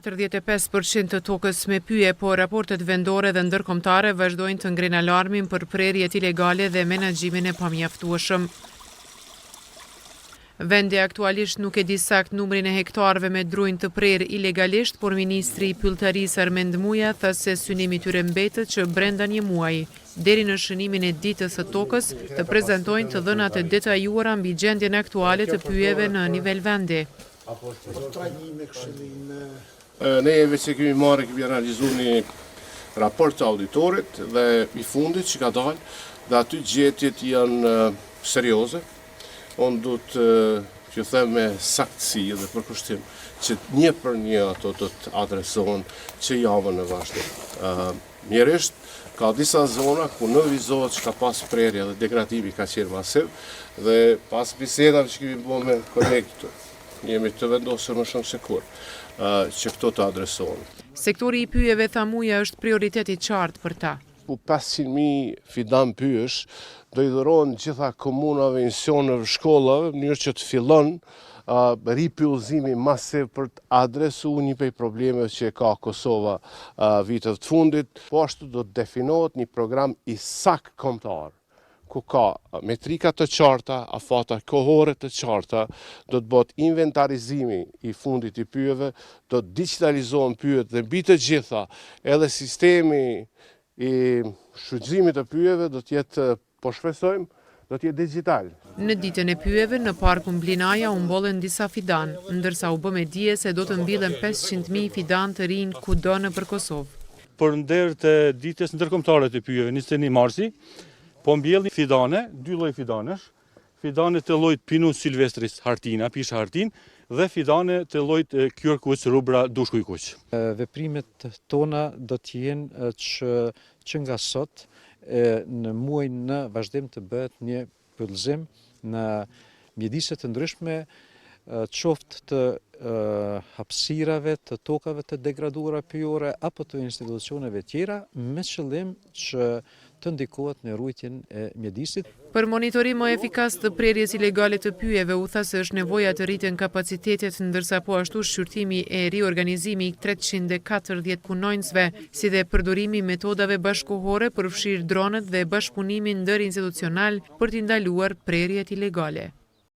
45% të tokës me pyje, po raportet vendore dhe ndërkombëtare vazhdojnë të ngrenë alarmin për prerjet ilegale dhe menaxhimin e pamjaftueshëm. Vendi aktualisht nuk e di sakt numrin e hektarëve me drujnë të prerë ilegalisht, por ministri i pyllëtarisë Armend Muja tha se synimi tyre mbetet që brenda një muaji, deri në shënimin e ditës së tokës, të prezantojnë të dhënat e detajuara mbi gjendjen aktuale të pyjeve në nivel vendi. Ne veç e kemi marrë, kemi analizuar një raport të auditorit dhe i fundit që ka dalë, dhe aty gjetjet janë serioze. Unë du të them me saktësi dhe përkushtim që një për një ato do të adresohen që javën në vazhdim. Mjerisht, ka disa zona ku në vizohet që ka pas prerja dhe degradimi ka qenë masiv dhe pas bisedave që kemi bërë me kolegët, jemi të vendosur më shumë se kur që këto të adresohen. Sektori i pyjeve, tha Muja, është prioritet i qartë për ta. 500.000 fidan pyjesh do i dhurohen gjitha komunave, institucioneve, shkollave, në mënyrë që të fillon ripyllëzimi masiv për të adresuar një prej problemeve që ka Kosova vitet të fundit. Po ashtu do të definohet një program i sakt kombëtar, ku ka metrika të qarta, afata kohore të qarta, do të bëhet inventarizimi i fundit i pyjeve, do të digitalizohen pyjet dhe mbi të gjitha edhe sistemi i shfrytëzimit të pyjeve do të jetë, po shpresojmë, do të jetë digital. Në ditën e pyjeve në parkun Blinaja u mbolën disa fidan, ndërsa u bë me dije se do të mbillen 500.000 fidan të rinj kudo nëpër Kosovë. Për nder të ditës ndërkombëtare të pyjeve 21 marsi, po mbjellin fidane, 2 lloj fidanesh, fidane të llojit Pinus silvestris hartina, pisha hartin, dhe fidane të llojit Kyrkuç rubra dushkujkuq. Veprimet tona do të jenë që nga sot në muajin në vazhdim të bëhet një pyllëzim në mjedise të ndryshme, qoftë të hapësirave, të tokave të degraduara pyjore apo të institucioneve tjera, me qëllim që të ndikohet në ruajtjen e mjedisit. Për monitorim më efikas të prerjes ilegale të pyjeve, u tha se është nevoja të rriten kapacitetet, ndërsa po ashtu shqyrtimi e riorganizimi i 340 punonjësve, si dhe përdorimi metodave bashkëkohore përfshirë dronet dhe bashkëpunimin ndërinstitucional për t'i ndaluar prerjet ilegale.